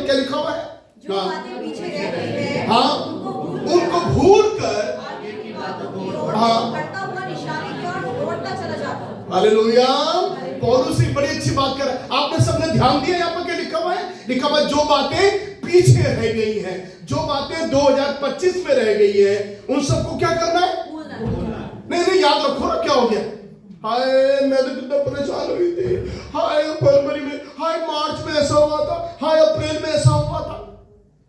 क्या लिखा हुआ है? जो बातें पीछे रह गई है, हाँ, उनको भूल कर आगे की बातों की ओर हाँ। बढ़ता हुआ निशाने की ओर दौड़ता चला जाता हूं। हालेलुया। पौलुस एक बड़ी अच्छी बात कर रहा है। आपने सबने ध्यान दिया यहाँ पर क्या लिखा हुआ है? लिखा हुआ है जो बातें पीछे रह गई हैं, जो बातें 2025 में रह गई है, उन सबको क्या करना है? नहीं, याद रखो ना क्या हो गया। हाय मैं तो कितना परेशान हुई थी, हाय फरवरी में, हाय मार्च में ऐसा हुआ था, हाय अप्रैल में ऐसा हुआ था।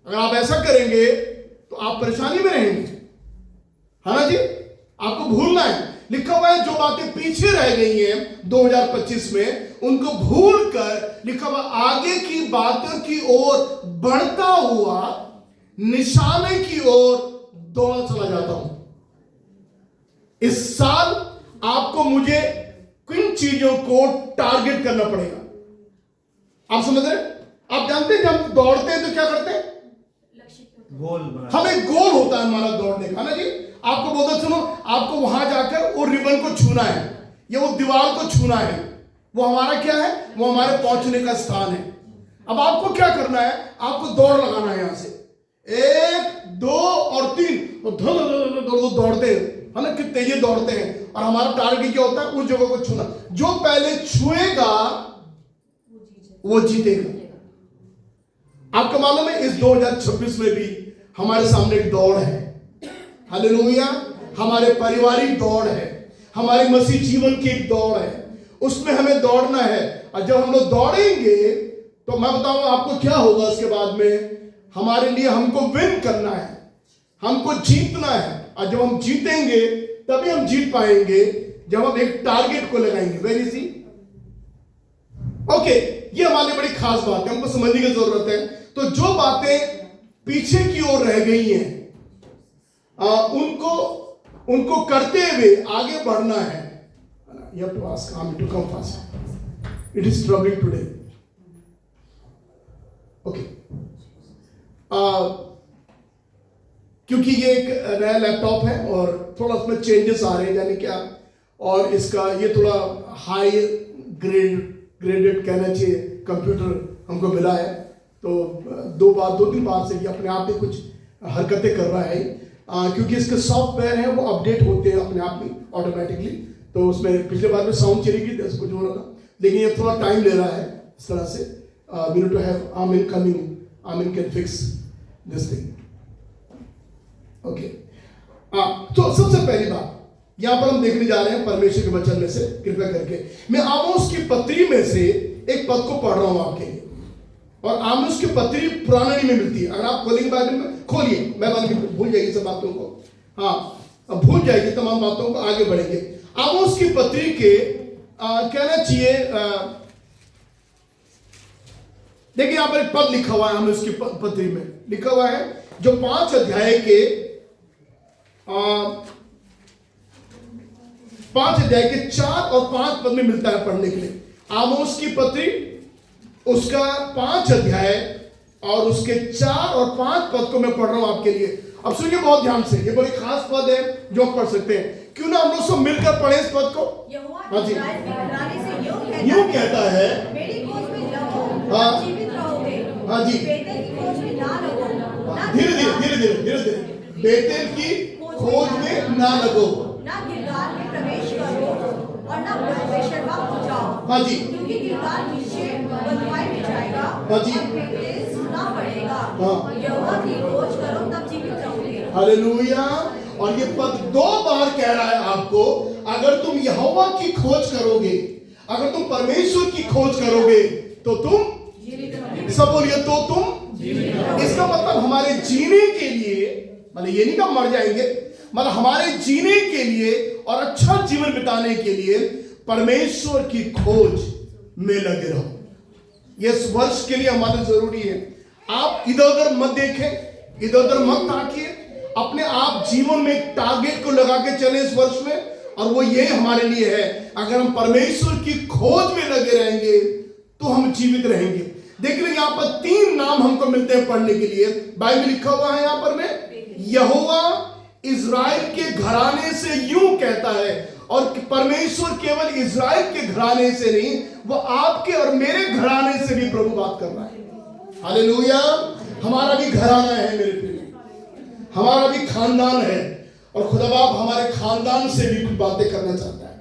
अगर आप ऐसा करेंगे तो आप परेशानी में रहेंगे, है ना जी? आपको भूलना है। लिखा हुआ है जो बातें पीछे रह गई हैं 2025 में, उनको भूल कर लिखा हुआ आगे की बातों की ओर बढ़ता हुआ निशाने की ओर दौड़ा चला जाता हूं। इस साल आपको मुझे किन चीजों को टारगेट करना पड़ेगा? आप समझ रहे? आप जानते हैं जब हम दौड़ते हैं तो क्या करते हैं? गोल हमें गोल होता है हमारा दौड़ने का ना जी। आपको बोलते सुनो, आपको वहां जाकर वो रिबन को छूना है या वो दीवार को छूना है, वो हमारा क्या है? वो हमारे पहुंचने का स्थान है। अब आपको क्या करना है? आपको दौड़ लगाना है यहां से 1 2 और 3 दौड़ते है ना, कितने तेजी दौड़ते हैं। और हमारा टारगेट क्या होता है? उस जगह को छूना। जो पहले छुएगा वो जीतेगा। आपको मालूम है इस 2026 में भी हमारे सामने एक दौड़ है। हालेलुया। हमारे पारिवारिक दौड़ है, हमारे मसीह जीवन की एक दौड़ है, उसमें हमें दौड़ना है। और जब हम लोग दौड़ेंगे तो मैं बताऊंगा आपको क्या होगा उसके बाद में। हमारे लिए हमको विन करना है, हमको जीतना है। और जब हम जीतेंगे तभी हम जीत पाएंगे, जब हम एक टारगेट को लगाएंगे। वेरी सी ओके, ये हमारे लिए बड़ी खास बात है, हमको समझने की जरूरत है। तो जो बातें पीछे की ओर रह गई हैं उनको करते हुए आगे बढ़ना है। You have to ask Ami to come fast. It is troubling today. Okay. क्योंकि ये एक नया लैपटॉप है और थोड़ा उसमें चेंजेस आ रहे हैं, यानी क्या, और इसका ये थोड़ा हाई ग्रेडेड कहना चाहिए कंप्यूटर हमको मिला है। तो 2-3 बार से ये अपने आप ही कुछ हरकतें कर रहा है, क्योंकि इसके सॉफ्टवेयर हैं वो अपडेट होते हैं अपने आप ही ऑटोमेटिकली। तो उसमें पिछले बार में साउंड चली गई, कुछ हो रहा था, लेकिन ये थोड़ा टाइम ले रहा है इस तरह से। We need to have Amin coming, Amin can fix this thing. Okay, तो सबसे पहली बात यहां पर हम देखने जा रहे हैं परमेश्वर के वचन में से। कृपया करके मैं आमोस की पत्री में से एक पद को पढ़ रहा हूं आपके लिए, और आमोस की पत्री पुराने नियम में मिलती है। अगर आप खोलेंगे बाइबल में, खोलिए, मैं भूल जाएगी सब बातों को, हाँ अब भूल जाएगी तमाम बातों को, आगे बढ़ेंगे। आमोस की पत्री के कहना चाहिए, देखिए यहां पर एक पद लिखा हुआ है आमोस की पत्री में, लिखा हुआ है जो 5 अध्याय के 4 और 5 पद में मिलता है पढ़ने के लिए। आमोस की पत्री उसका 5 अध्याय और उसके 4 और 5 पद को मैं पढ़ रहा हूं आपके लिए। अब सुनिए बहुत ध्यान से, ये बड़ी खास पद है जो आप पढ़ सकते हैं। क्यों ना हम लोग सब मिलकर पढ़े इस पद को। हाँ जी, यूं कहता है, मेरी खोज में लगो, हाँ जीवित रहोगे। हाँ जी, बेतेल की खोज में ना लगो, धीरे धीरे बेतेल की खोज में ना लगो, ना गिलगाल में प्रवेश करो और ना बेशर्मा हो जाओ। हाँ जी, क्योंकि गिलगाल नीचे बंधुआई में जाएगा, हाँ जी, और बेतेल सुना पड़ेगा। हाँ, यहोवा की खोज करो तब जीवित रहोगे। हालेलुया। और ये पद 2 बार कह रहा है आपको, अगर तुम यहोवा की खोज करोगे, अगर तुम परमेश्वर की खोज करोगे तो तुम सब बोलिए, तो तुम। इसका मतलब हमारे जीने के लिए, मतलब ये नहीं कि हम मर जाएंगे, मतलब हमारे जीने के लिए और अच्छा जीवन बिताने के लिए परमेश्वर की खोज में लगे रहो। ये इस वर्ष के लिए हमारे जरूरी है। आप इधर उधर मत देखें, इधर उधर मत ताकिए, अपने आप जीवन में एक टारगेट को लगा के चले इस वर्ष में, और वो ये हमारे लिए है, अगर हम परमेश्वर की खोज में लगे रहेंगे तो हम जीवित रहेंगे। देख लीजिए यहाँ पर 3 नाम हमको मिलते हैं पढ़ने के लिए। बाइबल लिखा हुआ है यहाँ पर में, यहोवा इज़राइल के घराने से यूं कहता है, और परमेश्वर केवल इज़राइल के घराने से नहीं, वो आपके और मेरे घराने से भी प्रभु बात कर रहा है। हालेलुया। हमारा भी घराना है मेरे प्रिय, हमारा भी खानदान है, और खुदा बाप हमारे खानदान से भी कुछ बातें करना चाहता है।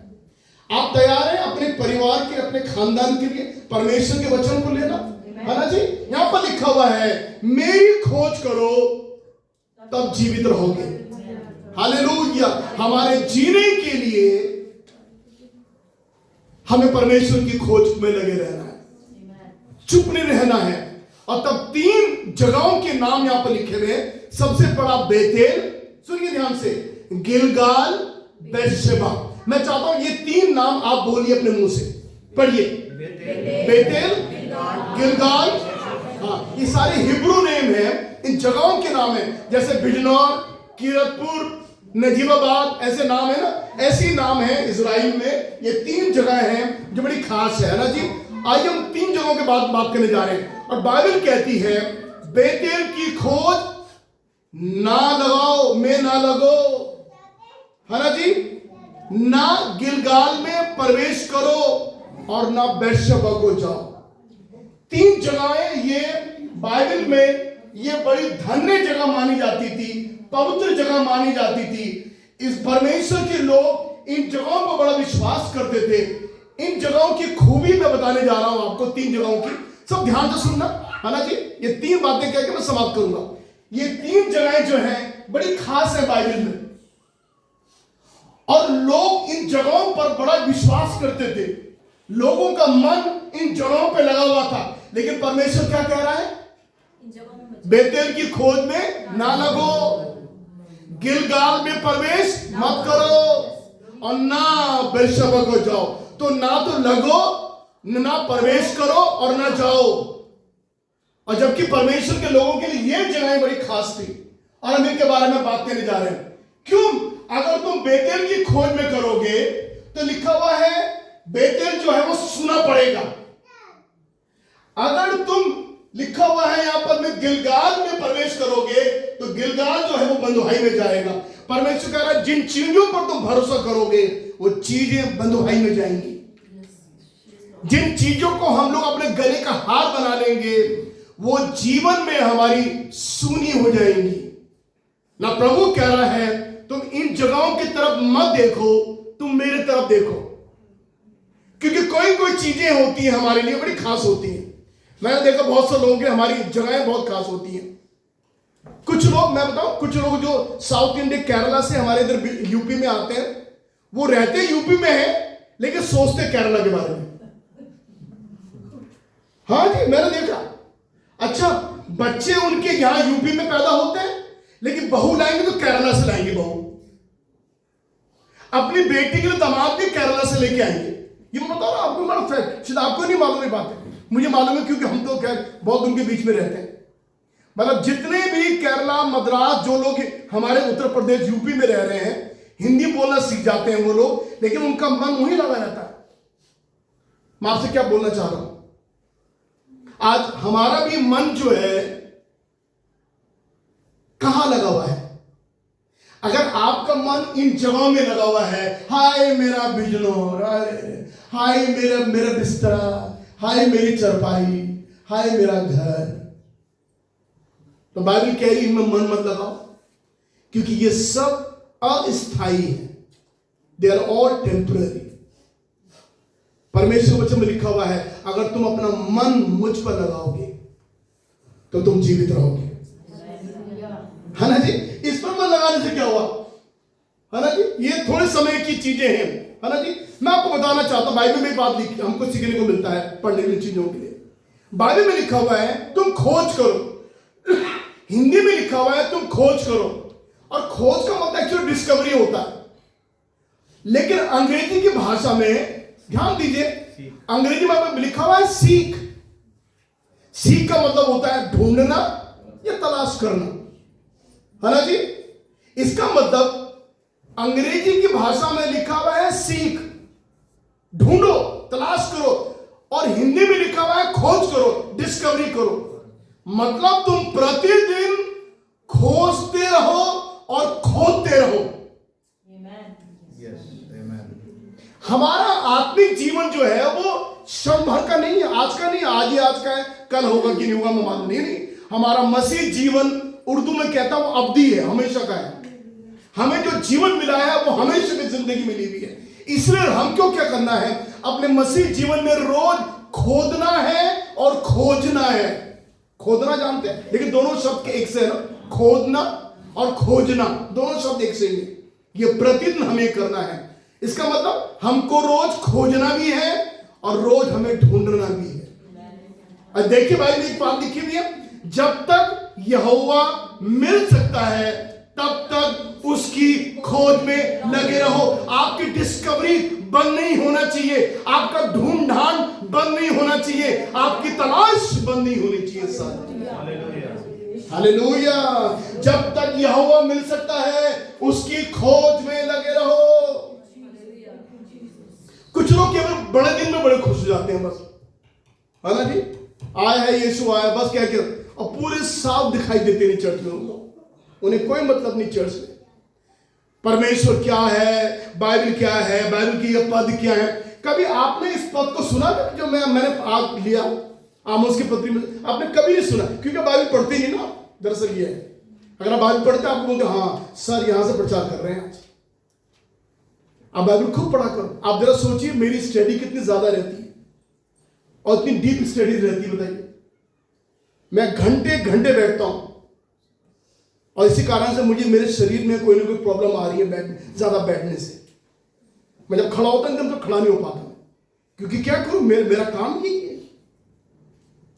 आप तैयार हैं अपने परिवार के, अपने खानदान के लिए परमेश्वर के वचन को लेना, है ना जी? यहां पर लिखा हुआ है, मेरी खोज करो तब जीवित रहोगे। हालेलुया। हमारे जीने के लिए हमें परमेश्वर की खोज में लगे रहना है, चुप नहीं रहना है। और तब 3 जगहों के नाम यहां पर लिखे हुए हैं। सबसे बड़ा बेतेल, सुनिए ध्यान से, गिलगाल, बेर्शेबा। मैं चाहता हूं ये 3 नाम आप बोलिए अपने मुंह से, पढ़िए। बेतेल, गिलगाल, हाँ, ये सारे हिब्रू नेम है, इन जगहों के नाम है। जैसे बिजनौर, कीरतपुर, नजीबाबाद, ऐसे नाम है ना, ऐसे नाम है इजराइल में। ये 3 जगह हैं जो बड़ी खास है ना जी। आइए हम 3 जगहों के बात करने जा रहे हैं। और बाइबल कहती है, बेतेल की खोज ना लगाओ, में ना लगो, है ना जी। ना गिलगाल में प्रवेश करो और ना बेर्शेबा को जाओ। 3 जगहें ये बाइबल में ये बड़ी धन्य जगह मानी जाती थी, पवित्र जगह मानी जाती थी। इस परमेश्वर के लोग इन जगहों पर बड़ा विश्वास करते थे। इन जगहों की खूबी मैं बताने जा रहा हूं आपको, 3 जगहों की। सब ध्यान से सुनना, है ना जी। ये 3 बातें कह के मैं समाप्त करूंगा। ये 3 जगहें जो हैं बड़ी खास है बाइबल में, और लोग इन जगहों पर बड़ा विश्वास करते थे। लोगों का मन इन जगहों पे लगा हुआ था। लेकिन परमेश्वर क्या कह रहा है? बेतेल की खोज में ना लगो, गिलगाल में प्रवेश मत करो, और ना बेर्शेबा को जाओ। तो ना तो लगो, ना प्रवेश करो, और ना जाओ। और जबकि परमेश्वर के लोगों के लिए ये जगहें बड़ी खास थी, और हम इनके बारे में बात करने जा रहे हैं। क्यों? अगर तुम बेतेल की खोज में करोगे तो लिखा हुआ है बेतेल जो है वो सुना पड़ेगा। अगर तुम, लिखा हुआ है यहां पर, में गिलगाल में प्रवेश करोगे तो गिलगाल जो है वो बंधुआई में जाएगा। परमेश्वर कह रहा है, जिन चीजों पर तुम भरोसा करोगे वो चीजें बंधुआई में जाएंगी। जिन चीजों को हम लोग अपने गले का हार बना लेंगे वो जीवन में हमारी सूनी हो जाएंगी ना। प्रभु कह रहा है, तुम इन जगहों की तरफ मत देखो, तुम मेरे तरफ देखो। क्योंकि कोई कोई चीजें होती हैं हमारे लिए बड़ी खास होती हैं। मैंने देखा बहुत से लोग हैं, हमारी जगहें बहुत खास होती हैं। कुछ लोग, मैं बताऊं, कुछ लोग जो साउथ इंडिया, केरला से हमारे इधर यूपी में आते हैं, वो रहते यूपी में है लेकिन सोचते केरला के बारे में। हाँ जी, मैंने देखा। अच्छा, बच्चे उनके यहां यूपी में पैदा होते हैं, लेकिन बहू लाएंगे तो केरला से लाएंगे बहू। अपनी बेटी के लिए दामाद भी केरला से लेके आएंगे। ये मैं बता रहा हूं आपको, बड़ा फैक्ट, शायद आपको नहीं मालूम ये बात है, मुझे मालूम है, क्योंकि हम तो खैर बहुत उनके बीच में रहते हैं। मतलब जितने भी केरला, मद्रास, जो लोग हमारे उत्तर प्रदेश, यूपी में रह रहे हैं, हिंदी बोलना सीख जाते हैं वो लोग, लेकिन उनका मन वहीं लगा रहता है। मैं आपसे क्या बोलना चाह रहा हूं, आज हमारा भी मन जो है कहां लगा हुआ है? अगर आपका मन इन जगहों में लगा हुआ है, हाय मेरा बिजनौर, हाय मेरा बिस्तरा, हाय मेरी चरपाई, हाय मेरा घर, तो बाइबल कह रही है इनमें मन मत लगाओ, क्योंकि ये सब अस्थायी है। They are all temporary. परमेश्वर वचन में लिखा हुआ है, अगर तुम अपना मन मुझ पर लगाओगे तो तुम जीवित रहोगे, है ना जी। इस पर मन लगाने से क्या हुआ, है ना जी, ये थोड़े समय की चीजें हैं, है ना जी। मैं आपको बताना चाहता हूं, बाइबल में बात लिखी, हमको सीखने को मिलता है पढ़ने की चीजों के लिए। बाइबल में लिखा हुआ है तुम खोज करो, हिंदी में लिखा हुआ है तुम खोज करो, और खोज का मतलब एक्चुअली डिस्कवरी होता है। लेकिन अंग्रेजी की भाषा में ध्यान दीजिए, अंग्रेजी में लिखा हुआ है सीख। सीख का मतलब होता है ढूंढना या तलाश करना, है ना जी। इसका मतलब अंग्रेजी की भाषा में लिखा हुआ है सीख, ढूंढो, तलाश करो, और हिंदी में लिखा हुआ है खोज करो, डिस्कवरी करो। मतलब तुम प्रतिदिन खोजते रहो और खोदते रहो। हमारा आत्मिक जीवन जो है वो क्षण भर का नहीं है, आज का नहीं, आज ही आज का है, कल होगा कि नहीं होगा मैं मालूम नहीं। हमारा मसीह जीवन उर्दू में कहता हूं अवधि है, हमेशा का है। हमें जो जीवन मिला है वो हमेशा की जिंदगी मिली हुई है। इसलिए हमको क्या करना है, अपने मसीह जीवन में रोज खोदना है और खोजना है। खोदना जानते हैं, लेकिन दोनों शब्द के एक से है ना, खोदना और खोजना दोनों शब्द एक से ही है। ये प्रतिदिन हमें करना है। इसका मतलब हमको रोज खोजना भी है और रोज हमें ढूंढना भी है। और देखिए भाई, एक बात लिखी हुई है, जब तक यहोवा मिल सकता है तब तक उसकी खोज में लगे रहो। आपकी डिस्कवरी बंद नहीं होना चाहिए, आपका ढूंढान बंद नहीं होना चाहिए, आपकी तलाश बंद नहीं होनी चाहिए। हालेलुया। जब तक यहोवा मिल सकता है उसकी खोज में लगे रहो। कुछ लोग केवल बड़े दिन में बड़े खुश हो जाते हैं, बस है ना जी, आया है यीशु आया, बस क्या क्या, और पूरे साफ दिखाई देते नहीं चर्च में उनको, उन्हें कोई मतलब नहीं चर्च में। परमेश्वर क्या है, बाइबल क्या है, बाइबल की यह पद क्या है। कभी आपने इस पद को सुना जो मैंने आज लिया आमोस की पत्री में? आपने कभी नहीं सुना, क्योंकि बाइबल पढ़ते नहीं ना। दरअसल ये है, अगर आप बाइबल पढ़ते आपको बोलते हाँ सर यहां से प्रचार कर रहे हैं आज। आप बाइबल खूब पढ़ा करो। आप जरा सोचिए मेरी स्टडी कितनी ज्यादा रहती है और इतनी डीप स्टडी रहती है, बताइए। मैं घंटे घंटे बैठता हूं और इसी कारण से मुझे मेरे शरीर में कोई ना कोई प्रॉब्लम आ रही है ज्यादा बैठने से। मैं जब खड़ा होता हूं तो खड़ा नहीं हो पाता, क्योंकि क्या करूं, मेरा काम यही है।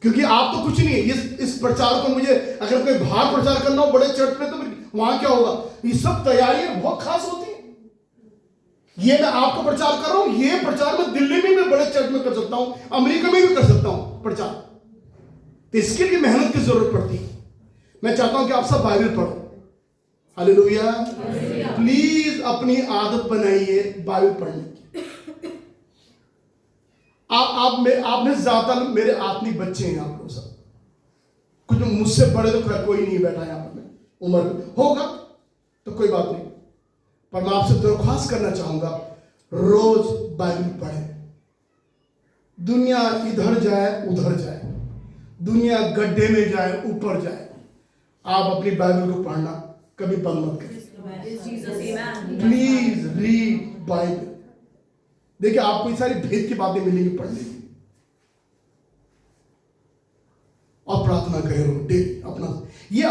क्योंकि आप तो कुछ नहीं है, इस प्रचार को मुझे अगर कोई बाहर प्रचार करना हो बड़े चर्च में, तो वहां क्या होगा, ये सब तैयारियां बहुत खास होती है। ये मैं आपको प्रचार कर रहा हूं, ये प्रचार मैं दिल्ली में भी बड़े चर्च में कर सकता हूं, अमेरिका में भी कर सकता हूं प्रचार। तो इसके लिए मेहनत की जरूरत पड़ती है। मैं चाहता हूं कि आप सब बाइबल पढ़ो। हालेलुया। प्लीज अपनी आदत बनाइए बाइबल पढ़ने की। आपने ज्यादातर मेरे आत्मिक बच्चे हैं, आप लोग सब कुछ मुझसे बड़े तो कोई नहीं बैठा यहां पर, उम्र में होगा तो कोई बात नहीं, पर मैं आपसे दरख्वास्त करना चाहूंगा रोज बाइबल पढ़ें। दुनिया इधर जाए उधर जाए, दुनिया गड्ढे में जाए ऊपर जाए, आप अपनी बाइबल को पढ़ना कभी बंद मत करें। Please read Bible. देखिए आपको ये सारी भेद की बातें मिलेंगी पढ़ने की। और प्रार्थना करें डेली अपना, ये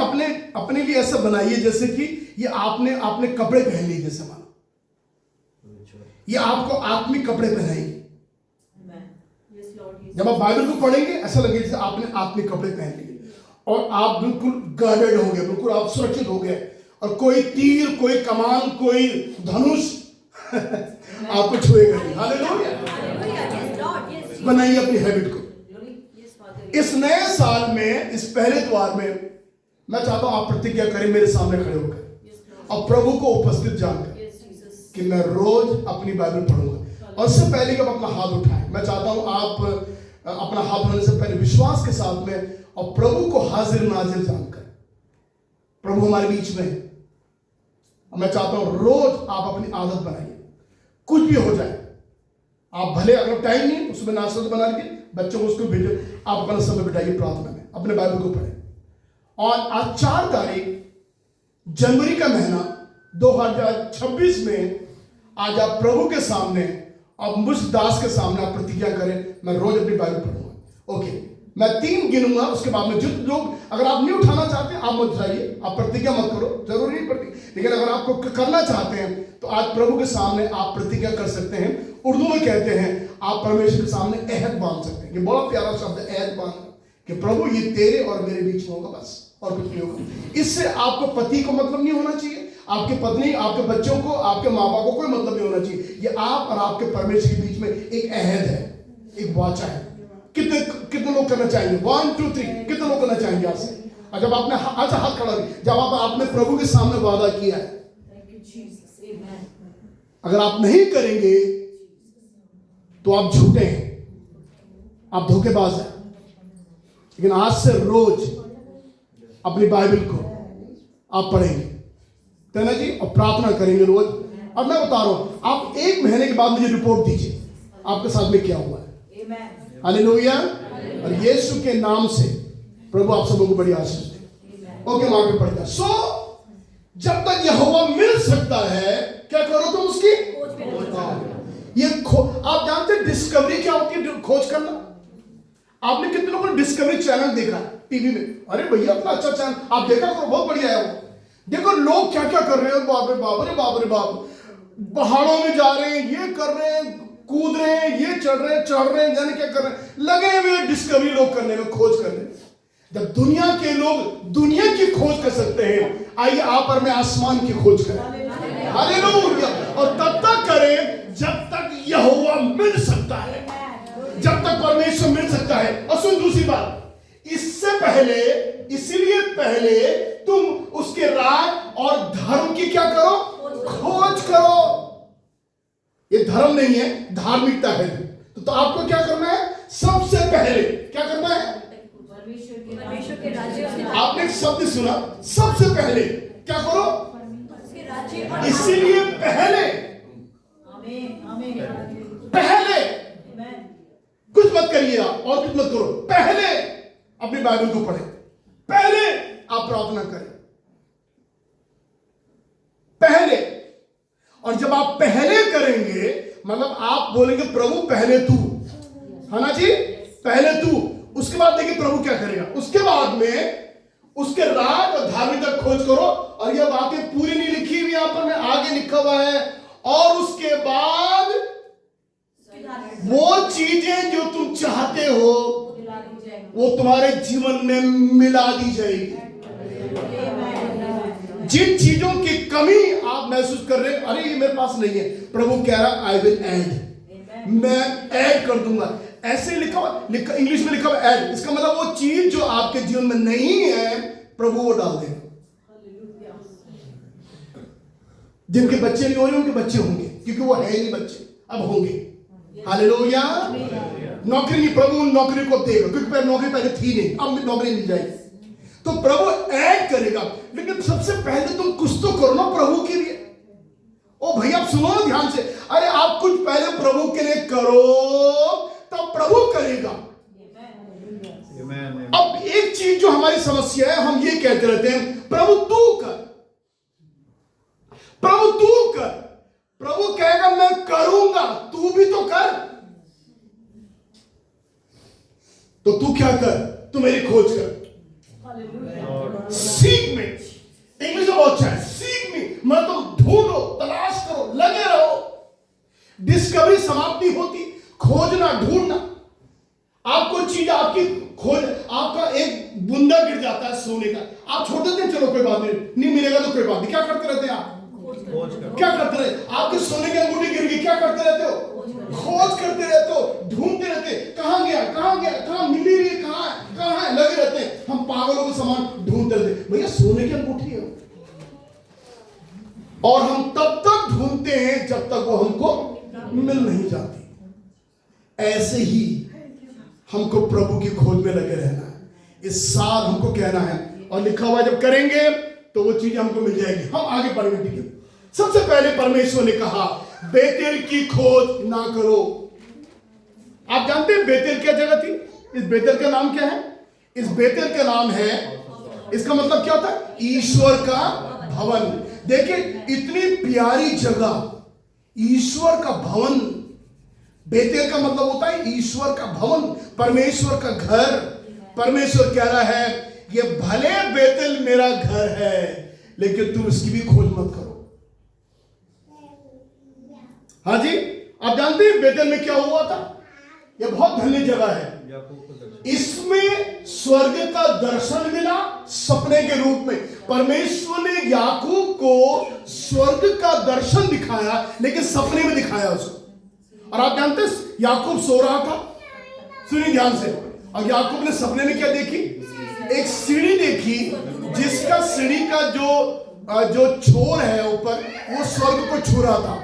अपने लिए ऐसा बनाइए जैसे कि ये आपने कपड़े पहन लिए, जैसे मानो ये आपको आत्मिक कपड़े पहनाएंगे। जब आप बाइबल को पढ़ेंगे ऐसा लगेगा जैसे आपने आत्मिक कपड़े पहन लिए और आप बिल्कुल गार्डेड हो गए, बिल्कुल आप सुरक्षित हो गए, और कोई तीर, कोई कमान, कोई धनुष आपको छुएगा नहीं। हालेलुया। बनाइए अपनी हैबिट को। इस नए साल में, इस पहले द्वार में, मैं चाहता हूं आप प्रतिज्ञा करें मेरे सामने खड़े होकर और प्रभु को उपस्थित जानकर कि मैं रोज अपनी बाइबल पढ़ूंगा। और इससे पहले कि आप अपना हाथ उठाएं, मैं चाहता हूं आप अपना हाथ उठाने से पहले विश्वास के साथ में और प्रभु को हाजिर नाजिर जानकर, प्रभु हमारे बीच में है, मैं चाहता हूं रोज आप अपनी आदत बनाइए। कुछ भी हो जाए, आप भले अगर टाइम नहीं तो उसमें नाश्ता बना के बच्चों को उसको भेजो, आप अपना समय बिताइए प्रार्थना में, अपने बाइबल को पढ़ें। और आज 4 तारीख जनवरी का महीना 2026 में आज आप प्रभु के सामने और मुझ दास के सामने आप प्रतिज्ञा करें मैं रोज अपनी बाइबल पढ़ूंगा। ओके, मैं 3 गिनूंगा, उसके बाद में जो लोग, अगर आप नहीं उठाना चाहते आप मत उठाइए, आप प्रतिज्ञा मत करो, जरूरी नहीं पड़ती, लेकिन अगर आपको करना चाहते हैं तो आज प्रभु के सामने आप प्रतिज्ञा कर सकते हैं। उर्दू में कहते हैं आप परमेश्वर के सामने अहद बांध सकते हैं। ये बड़ा प्यारा शब्द है अहद बांधना, कि प्रभु ये तेरे और मेरे बीच में होगा, बस और कुछ नहीं होगा। इससे आपको पति को मतलब नहीं होना चाहिए, आपके पत्नी, आपके बच्चों को, आपके माँ बाप को कोई मतलब नहीं होना चाहिए। ये आप और आपके परमेश्वर के बीच में एक अहद है, एक वाचा है। कितने लोग करना चाहेंगे? 1 2 3 कितने लोग करना चाहेंगे आपसे? और जब आपने अच्छा हाथ खड़ा, जब आपने प्रभु के सामने वादा किया है, अगर आप नहीं करेंगे तो आप झूठे हैं, आप धोखेबाज हैं। लेकिन आज से रोज अपनी बाइबल को आप पढ़ेंगे, कहना जी, और प्रार्थना करेंगे रोज। और मैं बता रहा हूं, आप 1 महीने के बाद मुझे रिपोर्ट दीजिए आपके साथ में क्या हुआ है। हालेलुया। और यीशु के नाम से प्रभु आप सबों को बड़ी आशीष दे। ओके, हम आगे पढ़ते हैं। सो जब तक यहोवा मिल सकता है, क्या करो तुम उसकी ये आप जानते हैं डिस्कवरी क्या होती है? खोज करना। आपने कितने लोगों ने डिस्कवरी चैनल देखा टीवी में? अरे भैया इतना अच्छा चैनल आप देखा करो, बहुत बढ़िया है वो। देखो लोग क्या क्या कर रहे हैं, बाप रे बाप, अरे बाप रे बाप, पहाड़ों में जा रहे हैं, ये कर रहे हैं, कूद रहे हैं, ये चढ़ रहे हैं, जाने क्या कर रहे हैं, लगे हुए डिस्कवरी लोग करने में, खोज करने में। जब दुनिया के लोग दुनिया की खोज कर सकते हैं, आइए आप और मैं आसमान की खोज करें। हालेलुया। और तब तक करें जब तक यहोवा मिल सकता है, जब तक परमेश्वर मिल सकता है। और सुन दूसरी बात, इससे पहले, इसलिए पहले तुम उसके राज और धर्म की क्या करो? खोज करो। ये धर्म नहीं है, धार्मिकता है। तो आपको क्या करना है? सबसे पहले क्या करना है? परमेश्वर के राज्य, आपने एक शब्द सुना, सबसे पहले क्या करो? उसके राज्य और इसीलिए पहले, पहले कुछ मत करिए आप, और कुछ मत करो, पहले अपनी बाइबल को पढ़े, पहले आप प्रार्थना करें, पहले। और जब आप पहले करेंगे, मतलब आप बोलेंगे प्रभु पहले तू, है ना जी, पहले तू। उसके बाद देखिए प्रभु क्या करेगा। उसके बाद में उसके राज और धार्मिकता खोज करो। और यह बातें पूरी नहीं लिखी हुई, यहां पर मैं आगे लिखा हुआ है, और उसके बाद वो चीजें जो तुम चाहते हो वो तुम्हारे जीवन में मिला दी जाएगी। जिन चीजों की कमी आप महसूस कर रहे हैं, अरे ये मेरे पास नहीं है, प्रभु कह रहा आई विल ऐड, मैं ऐड कर दूंगा। ऐसे लिखा इंग्लिश में लिखा हुआ ऐड, इसका मतलब वो चीज जो आपके जीवन में नहीं है प्रभु वो डाल देगा। जिनके बच्चे नहीं हो रहे उनके बच्चे होंगे, क्योंकि वो है ही नहीं बच्चे, अब होंगे। हालेलुया। नौकरी नहीं, प्रभु नौकरी को देगा, क्योंकि पहले नौकरी पहले थी नहीं, अब नौकरी मिल जाएगी। तो प्रभु ऐड करेगा, लेकिन सबसे पहले तुम कुछ तो करो ना प्रभु के लिए। ओ भैया आप सुनो ना ध्यान से, अरे आप कुछ पहले प्रभु के लिए करो, तब प्रभु करेगा। अब एक चीज जो हमारी समस्या है, हम ये कहते रहते हैं प्रभु तू कर, प्रभु तू कर। प्रभु कहेगा मैं करूंगा, तू भी तो कर। तो तू क्या कर? तू मेरी खोज कर, सीख में। इंग्लिश में बहुत अच्छा है, सीख में, मतलब ढूंढो, तलाश करो, लगे रहो। डिस्कवरी समाप्त नहीं होती, खोजना, ढूंढना। आपको चीज आपकी खोज, आपका एक बुंदा गिर जाता है सोने का, आप छोड़ देते हैं, चलो कोई बात नहीं मिलेगा तो कोई बात नहीं। क्या करते रहते हैं आप? क्या करते रहे? आपके सोने की अंगूठी गिर गई, क्या करते रहते हो? खोज करते रहते हो, ढूंढते रहते, कहां गया, कहां मिल रही है, कहां है, लगे रहते हैं। हम पागलों को समान ढूंढते रहते, भैया सोने की अंगूठी है। और हम तब तक ढूंढते हैं जब तक वो हमको मिल नहीं जाती। ऐसे ही हमको प्रभु की खोज में लगे रहना है, इस साल हमको कहना है, और लिखा हुआ जब करेंगे तो वो चीजें हमको मिल जाएगी। हम आगे बढ़ेंगे, ठीक है। सबसे पहले परमेश्वर ने कहा बेतेल की खोज ना करो। आप जानते हैं बेतेल क्या जगह थी? इस बेतेल का नाम क्या है? इस बेतेल का नाम है, इसका मतलब क्या होता है? ईश्वर का भवन। देखिए इतनी प्यारी जगह, ईश्वर का भवन। बेतेल का मतलब होता है ईश्वर का भवन, परमेश्वर का घर। परमेश्वर कह रहा है ये भले बेतेल मेरा घर है, लेकिन तुम इसकी भी खोज मत करो। हाँ जी, आप जानते हैं बेतेल में क्या हुआ था? यह बहुत धन्य जगह है। इसमें स्वर्ग का दर्शन मिला सपने के रूप में। परमेश्वर ने याकूब को स्वर्ग का दर्शन दिखाया, लेकिन सपने में दिखाया उसको। और आप जानते हैं याकूब सो रहा था, सुनिए ध्यान से, और याकूब ने सपने में क्या देखी? एक सीढ़ी देखी, जिसका सीढ़ी का जो छोर है ऊपर, वो स्वर्ग को छू रहा था।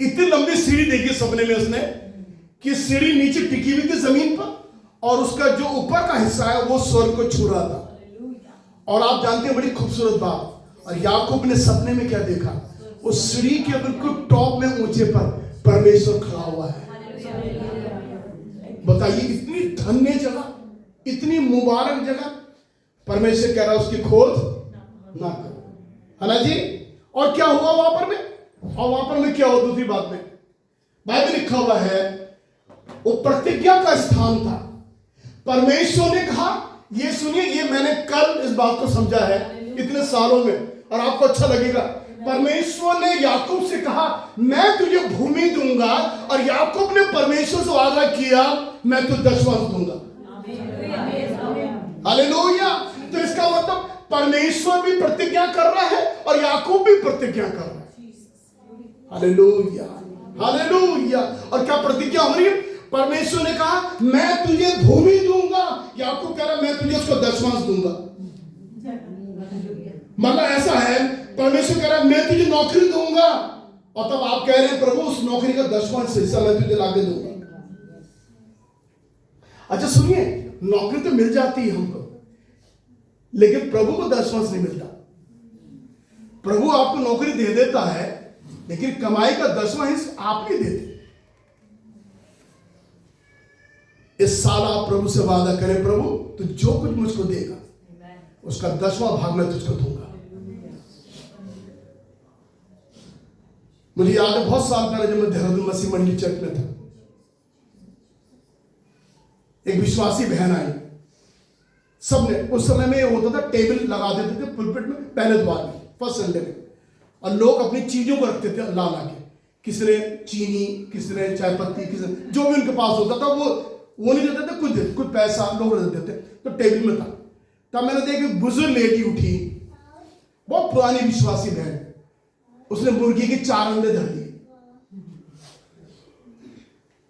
इतनी लंबी सीढ़ी देखी सपने में उसने, कि सीढ़ी नीचे टिकी हुई थी जमीन पर, और उसका जो ऊपर का हिस्सा है वो स्वर्ग को छू रहा था। और आप जानते हैं बड़ी खूबसूरत बात, और याकूब ने सपने में क्या देखा? उस सीढ़ी के बिल्कुल टॉप में ऊंचे पर परमेश्वर खड़ा हुआ है। बताइए, इतनी धन्य जगह, इतनी मुबारक जगह, परमेश्वर कह रहा है उसकी खोज ना करो, है ना जी। और क्या हुआ वहां पर में, और वहां पर में क्या हुआ दूसरी बात में, बाइबल लिखा हुआ है वो प्रतिज्ञा का स्थान था। परमेश्वर ने कहा, ये सुनिए, ये मैंने कल इस बात को समझा है इतने सालों में, और आपको अच्छा लगेगा। परमेश्वर ने याकूब से कहा मैं तुझे भूमि दूंगा, और याकूब ने परमेश्वर से वादा किया मैं तुझे दशवांश दूंगा। हालेलुया। तो इसका मतलब परमेश्वर भी प्रतिज्ञा कर रहा है और याकूब भी प्रतिज्ञा कर रहा है। Hallelujah, hallelujah. और क्या प्रतिज्ञा हो रही है? परमेश्वर ने कहा मैं तुझे भूमि दूंगा, याकूब कह रहा है मैं तुझे उसको दशवांश दूंगा। मतलब ऐसा है, परमेश्वर कह रहा है मैं तुझे नौकरी दूंगा, और तब आप कह रहे हैं प्रभु उस नौकरी का दशवांश हिस्सा मैं तुझे लाके दूंगा। अच्छा सुनिए, नौकरी तो मिल जाती है हमको, लेकिन प्रभु को दशवांश नहीं मिलता। प्रभु आपको नौकरी दे देता है, लेकिन कमाई का 10वां हिस्सा आप नहीं देते। इस साल आप प्रभु से वादा करें, प्रभु तो जो कुछ मुझको देगा उसका 10वां भाग मैं तुझको दूंगा। मुझे याद है बहुत साल पहले जब मैं देहरादून मसीह मंडी चर्च में था, एक विश्वासी बहन आई। सबने उस समय में ये होता था टेबल लगा देते थे पुलपिट में, पहले द्वार में, फर्स्ट संडे में, और लोग अपनी चीजों को रखते थे ला ला के। किसी ने चीनी, किसी ने चाय पत्ती, किसी ने जो भी उनके पास होता था वो नहीं देते थे, कुछ पैसा लोग देते थे। तो टेबल में था, तब मैंने देखा एक बुजुर्ग लेडी उठी, बहुत पुरानी विश्वासी बहन, उसने मुर्गी के 4 अंडे धर दिए।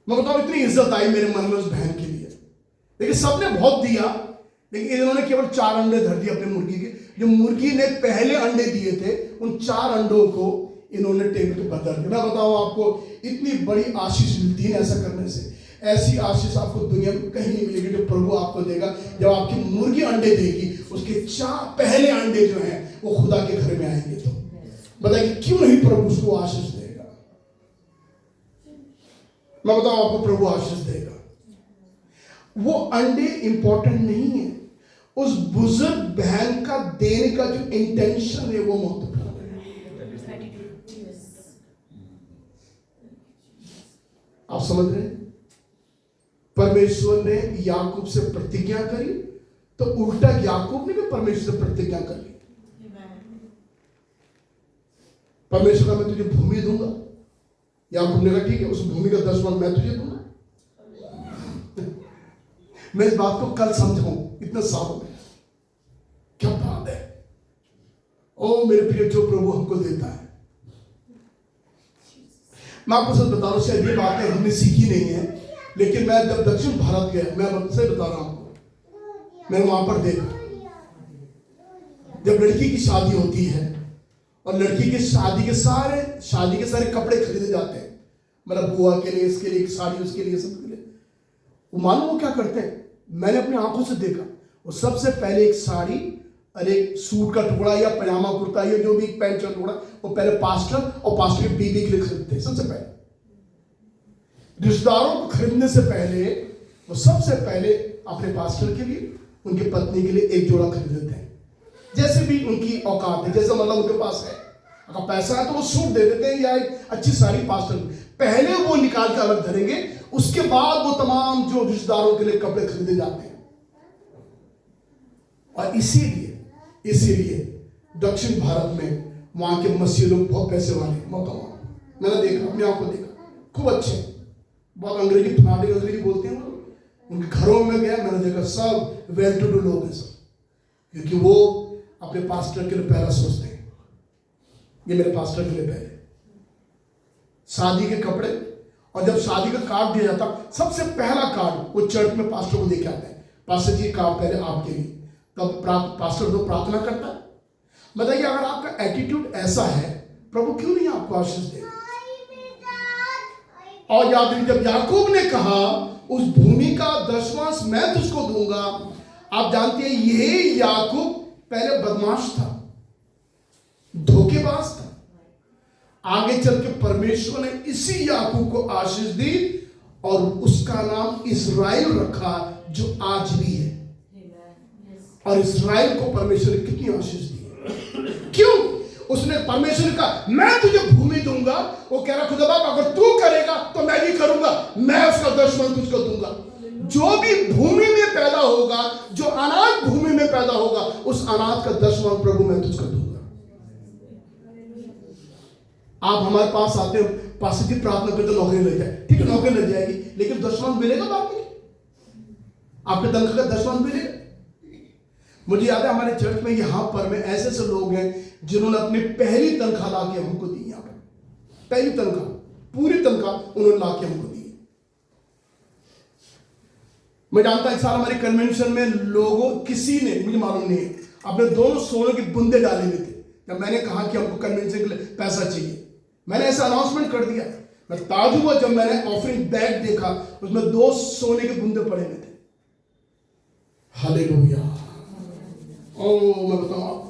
मैं बताऊं इतनी इज्जत आई मेरे मन में उस बहन के लिए, लेकिन सबने बहुत दिया, लेकिन इन्होंने केवल 4 अंडे धर दिए अपने मुर्गी के। जो मुर्गी ने पहले अंडे दिए थे, उन 4 अंडों को इन्होंने टेबल पर धर दिया। मैं बताऊं आपको इतनी बड़ी आशीष मिलती है ऐसा करने से। ऐसी आशीष आपको दुनिया में कहीं नहीं मिलेगी जो प्रभु आपको देगा। जब आपकी मुर्गी अंडे देगी, उसके 4 पहले अंडे जो हैं वो खुदा के घर में आएंगे। तो बताइए क्यों नहीं प्रभु उसको आशीष देगा? मैं बताऊं आपको प्रभु आशीष देगा। वो अंडे इंपॉर्टेंट नहीं है, उस बुजुर्ग बहन का देने का जो इंटेंशन है वो महत्वपूर्ण है। आप समझ रहे हैं? परमेश्वर ने याकूब से प्रतिज्ञा करी, तो उल्टा याकूब ने भी परमेश्वर से प्रतिज्ञा कर ली। परमेश्वर का मैं तुझे भूमि दूंगा, याकूब ने कहा ठीक है, उस भूमि का 10वां मैं तुझे दूंगा। मैं इस बात को कल समझाऊं इतने सालों में, क्या बात है। ओ मेरे प्रिय, जो प्रभु हमको देता है, मैं आपको सच बता रहा हूं, शायद ये बातें हमने सीखी नहीं है, लेकिन मैं जब दक्षिण भारत गया, मैं आपसे बता रहा हूं, मैंने वहां पर देखा जब लड़की की शादी होती है और लड़की के शादी के सारे कपड़े खरीदे जाते हैं, मतलब बुआ के लिए, इसके लिए साड़ी, उसके लिए, सबके लिए। वो मालूम वो क्या करते हैं? मैंने अपनी आंखों से देखा, वो सबसे पहले एक साड़ी और एक सूट का टुकड़ा या पजामा कुर्ता या जो भी पैंट का टुकड़ा, वो पहले पास्टर और पास्टर की बीवी के लिए खरीदते हैं। सबसे पहले रिश्तेदारों को खरीदने से पहले वो सबसे पहले अपने पास्टर के लिए, उनकी पत्नी के लिए एक जोड़ा खरीद लेते हैं, जैसे भी उनकी औकात है, जैसे मतलब उनके पास है। अगर पैसा है तो वो सूट दे देते हैं या एक अच्छी साड़ी पास्टर पहले वो निकाल के अलग धरेंगे, उसके बाद वो तमाम जो रिश्तेदारों के लिए कपड़े खरीदे जाते हैं। और इसीलिए दक्षिण भारत में वहां के मसीह लोग बहुत पैसे वाले, मैंने देखा, अपने आप को देखा, खूब अच्छे, बहुत अंग्रेजी फनाटिक अंग्रेजी बोलते हैं वो। उनके घरों में गया, मैंने देखा सब वेल टू डू लोग हैं सब, क्योंकि वो अपने पास्टर के लिए पहला सोचते हैं, ये मेरे पास्टर के लिए पहले शादी के कपड़े। और जब शादी का कार्ड दिया जाता, सबसे पहला कार्ड वो चर्च में पास्टर को देके आते हैं, पास्टर जी कार्ड पहले आपके लिए। तब पास्टर तो प्रार्थना करता है। बताइए अगर आपका एटीट्यूड ऐसा है, प्रभु क्यों नहीं आपको आशीष देगा? और याद रखिए, जब याकूब ने कहा उस भूमि का 10वां मैं तुझको दूंगा, आप जानते हैं यही याकूब पहले बदमाश था, धोखेबाज था। आगे चल के परमेश्वर ने इसी याकूब को आशीष दी और उसका नाम इस्राएल रखा, जो आज भी है। और इस्राएल को परमेश्वर ने कितनी आशीष दी है। क्यों? उसने परमेश्वर ने कहा मैं तुझे भूमि दूंगा। वो कह रहा खुदा बाप अगर तू करेगा तो मैं भी करूंगा, मैं उसका दशमन तुझको दूंगा। जो भी भूमि में पैदा होगा, जो अनाज भूमि में पैदा होगा, उस अनाज का दशमन प्रभु मैं तुझको दूंगा। आप हमारे पास आते हो, पास की प्रार्थना करते नौकरी लग जाए, ठीक है नौकरी लग जाएगी, लेकिन दशमन मिलेगा बाद में, आपके तनख्वाह का दशमन मिलेगा। मुझे याद है हमारे चर्च में यहां पर में ऐसे ऐसे लोग हैं जिन्होंने अपनी पहली तनख्वाह लाके हमको दी। यहां पर पहली तनख्वाह, पूरी तनख्वाह उन्होंने लाके हमको दी। मैं जानता इस साल हमारे कन्वेंशन में लोगों, किसी ने, मुझे मालूम नहीं है, अपने दोनों सोने के बुंदे डाले हुए थे। जब मैंने कहा कि हमको कन्वेंशन के लिए पैसा चाहिए, मैंने ऐसा अनाउंसमेंट कर दिया। मैं ताज्जुब हुआ जब मैंने ऑफरिंग बैग देखा, उसमें 2 सोने के बुंदे पड़े हुए थे। हालेलुया। मैं बताऊं आपको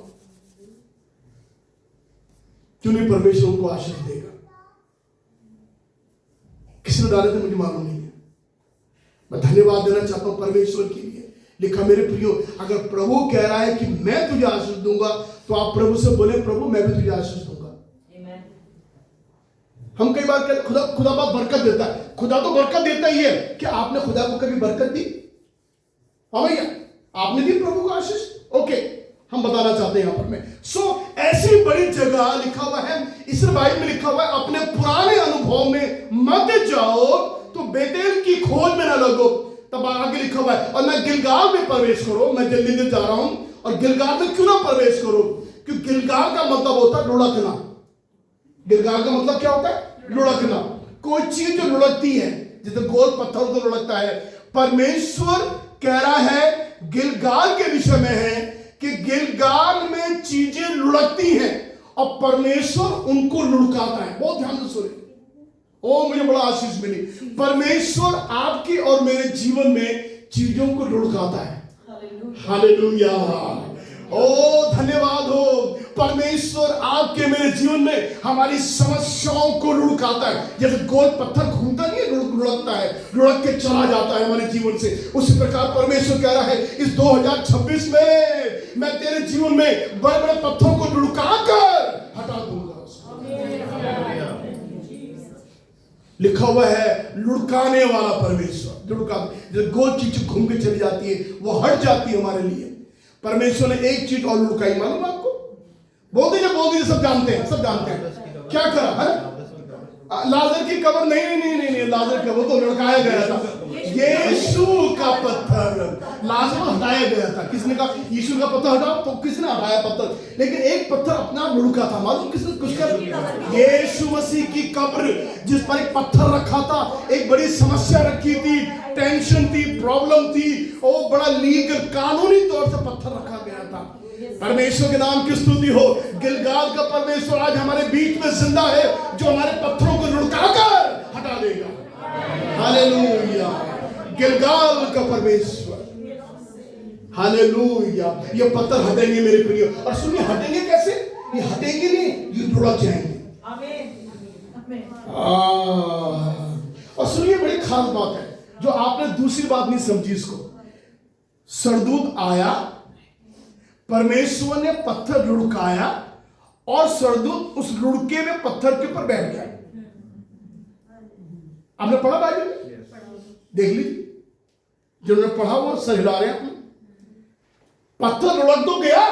क्यों नहीं परमेश्वर उनको आशीष देगा। किसने डाले थे मुझे मालूम नहीं है। मैं धन्यवाद देना चाहता हूं परमेश्वर के लिए। लिखा मेरे प्रियो, अगर प्रभु कह रहा है कि मैं तुझे आशीष दूंगा, तो आप प्रभु से बोले प्रभु मैं भी तुझे आशीष दूंगा। हम कई बार कहते खुदा बाप बरकत देता है। खुदा तो बरकत देता ही है। क्या आपने खुदा को कभी बरकत दी? हाँ भैया, आपने दी प्रभु को आशीष? ओके, हम बताना चाहते हैं यहां पर में ऐसी बड़ी जगह लिखा हुआ है, इस बाइबल में लिखा हुआ है, अपने पुराने अनुभव में मत जाओ तो बेतेल की खोज में ना लगो। तब आगे लिखा हुआ है और मैं गिलगाल में प्रवेश करो। मैं जल्दी से जा रहा हूं। और गिलगाल में क्यों ना प्रवेश करो? क्योंकि गिलगाल का मतलब होता है लुढ़कना। गिलगाल का मतलब क्या होता है? लुढ़कना। कोई चीज जो लुढ़कती है, जैसे गोल पत्थर तो लुढ़कता है। परमेश्वर कह रहा है गिलगाल के विषय में है कि गिलगाल में चीजें लुढ़कती हैं और परमेश्वर उनको लुढ़काता है। बहुत ध्यान से सुनिए। ओ मुझे बड़ा आशीष मिली। परमेश्वर आपकी और मेरे जीवन में चीजों को लुढ़काता है। हालेलुया। ओ धन्यवाद हो। परमेश्वर आपके मेरे जीवन में हमारी समस्याओं को लुढ़काता है। जैसे गोल पत्थर घूमता नहीं है, लुढ़कता है, लुढ़क के चला जाता है हमारे जीवन से। उसी प्रकार परमेश्वर कह रहा है इस 2026 में मैं तेरे जीवन में बड़े बड़े पत्थरों को लुढ़का कर हटा दूंगा। लिखा हुआ है लुढ़काने वाला परमेश्वर। लुढ़का, जब गोल चीज घूम के चली जाती है, वो हट जाती है हमारे लिए। परमेश्वर ने एक चीज और लुढ़काई, मालूम आपको? बोल दीजिए, सब जानते हैं, सब जानते हैं। क्या करा है? लाजर की कब्र नहीं, लाजर का वो तो लुढ़काया गया था। यीशु का पत्थर लाजर हटाया गया था। किसने कहा यीशु का पत्थर हटाओ? तो किसने हटाया पत्थर? लेकिन एक पत्थर अपना लुढ़का था। मालूम किसने कुछ कर? यीशु मसीह की कब्र, जिस पर एक पत्थर रखा था, एक बड़ी समस्या रखी थी, टेंशन थी, प्रॉब्लम थी, वो बड़ा लीगल कानूनी तौर से पत्थर रखा गया था। परमेश्वर के नाम की स्तुति हो। गिलगाल का परमेश्वर आज हमारे बीच में जिंदा है, जो हमारे पत्थरों को लुढ़काकर हटा देगा। हालेलुया। गिलगाल का परमेश्वर, हालेलुया। ये पत्थर हटेंगे मेरे प्रिय। और सुनिए, हटेंगे कैसे? ये हटेंगे नहीं, ये लुढ़क जाएंगे। और सुनिए, बड़ी खास बात है जो आपने दूसरी बात नहीं समझी इसको। सरदूत आया, परमेश्वर ने पत्थर लुढ़काया और सरदूत उस लुढ़के में पत्थर के ऊपर बैठ गया। आपने पढ़ा बाइबल में? देख लीजिए, जिन्होंने पढ़ा वो सर हिला रहे हैं। पत्थर लुढ़क तो गया,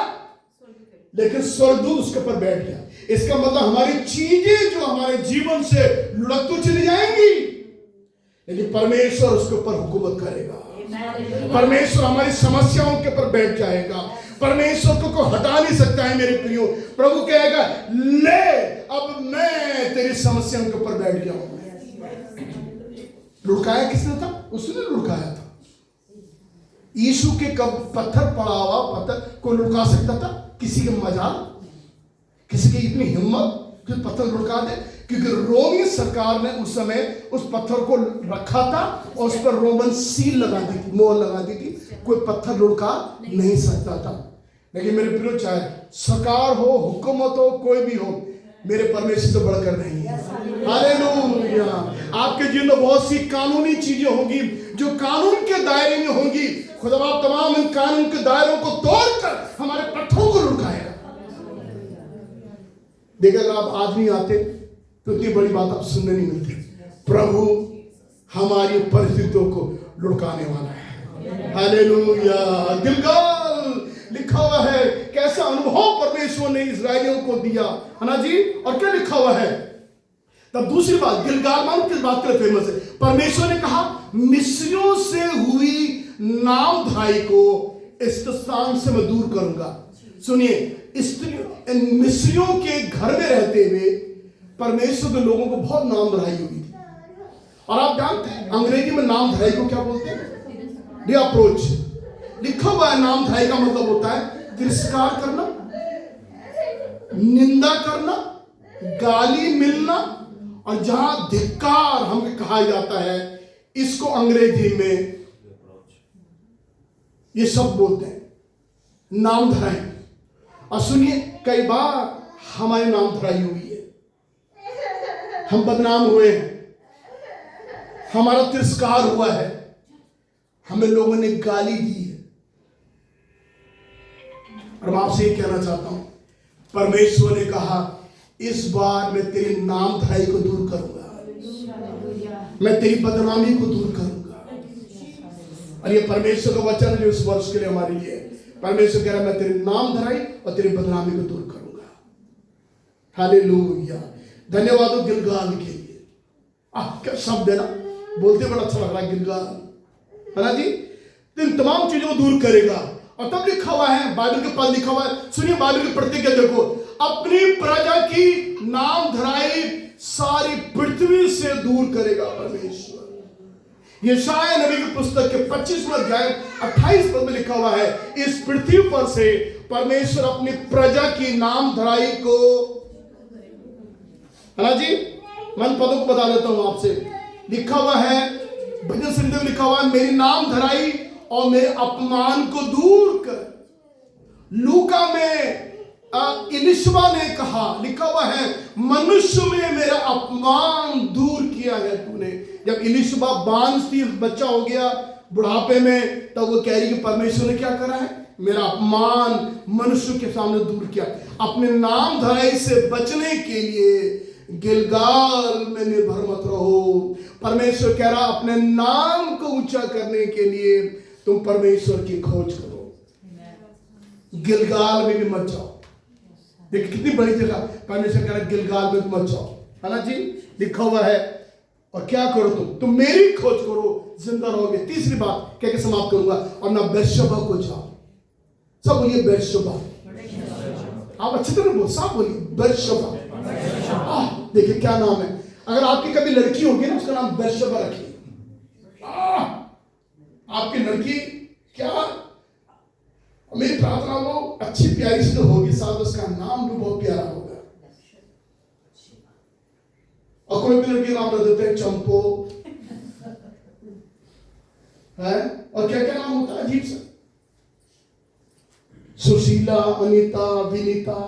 लेकिन सरदूत उसके ऊपर बैठ गया। इसका मतलब हमारी चीजें जो हमारे जीवन से लुढ़क तो चली जाएंगी, लेकिन परमेश्वर उसके ऊपर हुकूमत करेगा। परमेश्वर हमारी समस्याओं के ऊपर बैठ जाएगा। परमेश्वर को कोई हटा नहीं सकता है मेरे प्रियो। प्रभु कहेगा ले, अब मैं तेरी समस्याओं के ऊपर बैठ जाऊंगा। लुढ़काया किसने था? उसने लुढ़काया था। यीशु के कब पत्थर पड़ा हुआ पत्थर को लुढ़का सकता था? किसी के मजाल, किसी की इतनी हिम्मत कि पत्थर लुढ़का दे? क्योंकि रोमी सरकार ने उस समय उस पत्थर को रखा था और उस पर रोमन सील लगा दी थी, मोहर लगा दी थी। कोई पत्थर लुढ़का नहीं सकता था। लेकिन मेरे प्रियो, चाहे सरकार हो, हुकूमत हो, कोई भी हो, मेरे परमेश्वर से बढ़कर नहीं है। हालेलुया। आपके जीवन में बहुत सी कानूनी चीजें होंगी जो कानून के दायरे में होंगी। खुदा बाप तमाम इन कानून के दायरों को तोड़कर हमारे पत्थरों को लुढ़काएगा। देखिए, अगर आप आज नहीं आते तो इतनी बड़ी बात आप सुनने नहीं मिलती। प्रभु हमारी परिस्थितियों को लुढ़काने वाला है। हालेलुया। गिलगाल लिखा हुआ है, कैसा अनुभव परमेश्वर ने इस्राएलियों को दिया, है ना जी। और क्या लिखा हुआ है तब? दूसरी बात, गिलगाल मालूम किस बात के लिए फेमस है? परमेश्वर ने कहा मिस्रियों से हुई नामधराई को इस स्थान से मैं दूर करूंगा। सुनिए, मिस्रियों के घर में रहते हुए परमेश्वर के लोगों को बहुत नामधराई हुई थी। और आप जानते हैं अंग्रेजी में नामधराई को क्या बोलते हैं? रिअप्रोच। लिखा हुआ है नामधराई का मतलब होता है तिरस्कार करना, निंदा करना, गाली मिलना, और जहां धिक्कार हमें कहा जाता है, इसको अंग्रेजी में ये शब्द बोलते हैं नामधराई। और सुनिए, कई बार हमारी नामधराई हुई है, हम बदनाम हुए हैं, हमारा तिरस्कार हुआ है, हमें लोगों ने गाली दी है। और मैं आपसे ये कहना चाहता हूं, परमेश्वर ने कहा इस बार मैं तेरी नामधराई को दूर करूंगा, मैं तेरी बदनामी को दूर करूंगा। और ये परमेश्वर का वचन है जो इस वर्ष के लिए हमारे लिए। परमेश्वर कह रहा है मैं तेरी नामधराई और तेरी बदनामी को दूर करूंगा। हालेलुया। धन्यवाद हो गिलगाल के लिए। क्या शब्द है ना, बोलते बड़ा अच्छा लग रहा है गिलगाल, है ना जी। इन तमाम चीजों को दूर करेगा। और तब लिखा हुआ है, बाइबल के पद लिखा हुआ है, सुनिए बाइबल की प्रतिज्ञा देखो, अपनी प्रजा की नामधराई सारी पृथ्वी से दूर करेगा परमेश्वर। यशायाह नबी की पुस्तक के 25वें अध्याय 28 पद में लिखा हुआ है, इस पृथ्वी पर से परमेश्वर अपनी प्रजा की नामधराई को, है ना जी। मैं पदों को बता देता हूं आपसे। लिखा हुआ है भजन संहिता में, लिखा हुआ है मेरी नामधराई और मेरे अपमान को दूर कर। लूका में इलिशबा ने कहा, लिखा हुआ है मनुष्य में मेरा अपमान दूर किया है तूने। जब इलिशबा बांझ थी, बच्चा हो गया बुढ़ापे में, तब वो कह रही कि परमेश्वर ने क्या करा है, मेरा अपमान मनुष्य के सामने दूर किया। अपने नामधराई से बचने के लिए गिलगाल में निर्भर मत रहो। परमेश्वर कह रहा अपने नाम को ऊंचा करने के लिए तुम परमेश्वर की खोज करो, गिलगाल में भी मत जाओ। देखिए कितनी बड़ी जगह परमेश्वर कह रहा गिलगाल में मत जाओ, है ना जी। लिखा हुआ है और क्या करो तुम मेरी खोज करो, जिंदा रहोगे। तीसरी बात कह के समाप्त करूंगा, और ना बेर्शेबा को जाओ। सब बोलिए बेर्शेबा। आप अच्छी तरह बोल, सब बोलिए बेर्शेबा। देखिए क्या नाम है, अगर आपकी कभी लड़की होगी ना, उसका नाम बेर्शेबा रखिए। आपकी लड़की क्या, मेरी प्रार्थना वो अच्छी प्यारी से तो होगी, साथ उसका नाम भी बहुत प्यारा होगा। और कोई भी लड़की नाम रख देते हैं चंपो, है, और क्या क्या नाम होता है अजीब सा, सुशीला, अनीता, विनीता,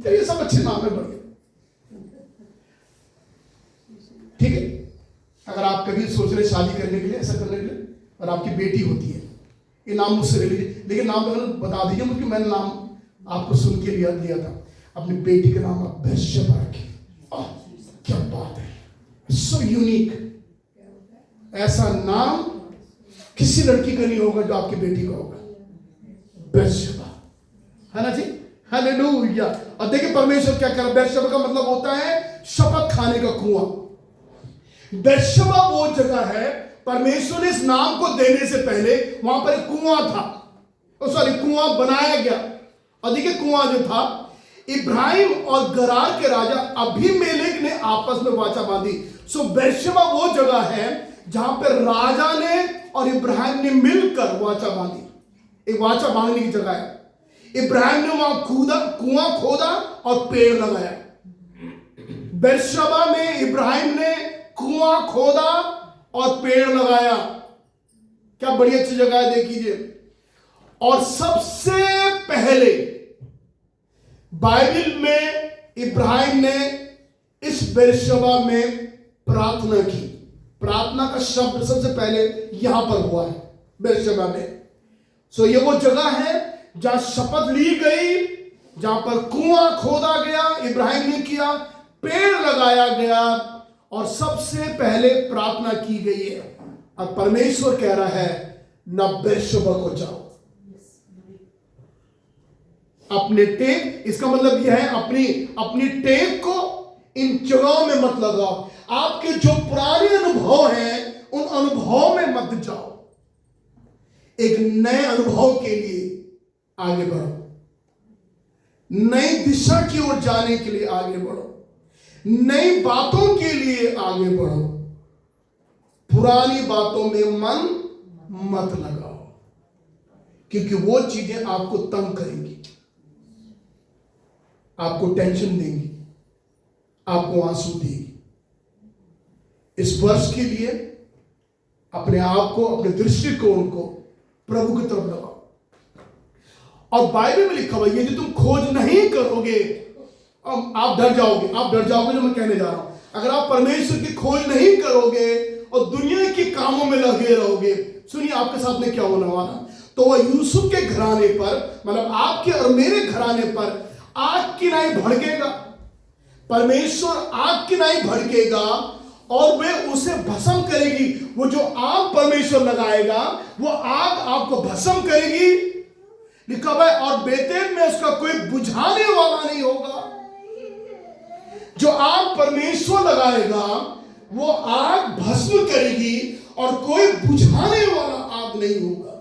ये सब अच्छे नाम है, बढ़िया। ठीक है, अगर आप कभी सोच रहे शादी करने के लिए, ऐसा करने के लिए, और आपकी बेटी होती है, ये नाम मुझसे ले लीजिए, लेकिन नाम बता दीजिए मुझे, मैंने नाम आपको सुन के लिया था। अपनी बेटी का नाम आप बेर्शेबा रखिए। क्या बात है, सो यूनिक। ऐसा नाम किसी लड़की का नहीं होगा जो आपकी बेटी का होगा, बेर्शेबा, है ना जी। हालेलुया। और देखिए परमेश्वर क्या कर, बेर्शेबा का मतलब होता है शपथ खाने का कुआं। बेर्शेबा वो जगह है, परमेश्वर ने इस नाम को देने से पहले वहां पर एक कुआं था, कुआं बनाया गया। और देखिए कुआं जो था, इब्राहिम और गरार के राजा अबीमेलेक ने आपस में वाचा बांधी। सो बेर्शेबा वो जगह है जहां पर राजा ने और इब्राहिम ने मिलकर वाचा बांधी। एक वाचा बांधने की जगह है। इब्राहिम ने वहां कुआं खोदा और पेड़ लगाया। बेर्शेबा में इब्राहिम ने कुआं खोदा और पेड़ लगाया। क्या बड़ी अच्छी जगह है, देखिए। और सबसे पहले बाइबल में इब्राहिम ने इस बेरशेबा में प्रार्थना की। प्रार्थना का शब्द सबसे पहले यहां पर हुआ है बेरशेबा में। सो ये वो जगह है जहां शपथ ली गई, जहां पर कुआं खोदा गया, इब्राहिम ने किया, पेड़ लगाया गया और सबसे पहले प्रार्थना की गई है। अब परमेश्वर कह रहा है ना बेरशेबा को जाओ, अपने टेक, इसका मतलब यह है अपनी टेक को इन जगहों में मत लगाओ। आपके जो पुराने अनुभव हैं उन अनुभवों में मत जाओ। एक नए अनुभव के लिए आगे बढ़ो, नई दिशा की ओर जाने के लिए आगे बढ़ो, नई बातों के लिए आगे बढ़ो। पुरानी बातों में मन मत लगाओ, क्योंकि वो चीजें आपको तंग करेंगी, आपको टेंशन देंगी, आपको आंसू देगी। इस वर्ष के लिए अपने आप को, अपने दृष्टिकोण को प्रभु की तरफ लगाओ। और बाइबल में लिखा हुआ है यदि तुम खोज नहीं करोगे, आप डर जाओगे जो मैं कहने जा रहा हूं। अगर आप परमेश्वर की खोज नहीं करोगे और दुनिया के कामों में लगे रहोगे, सुनिए आपके साथ में क्या होने वाला। तो वह यूसुफ के घराने पर, मतलब आपके और मेरे घराने पर आग की नाई भड़केगा। परमेश्वर आग की नाई भड़केगा और वे उसे भस्म करेगी। वो जो आग परमेश्वर लगाएगा वो आग आपको भस्म करेगी। लिखा हुआ है और बेतेल में उसका कोई बुझाने वाला नहीं होगा। जो आग परमेश्वर लगाएगा वो आग भस्म करेगी और कोई बुझाने वाला आग नहीं होगा।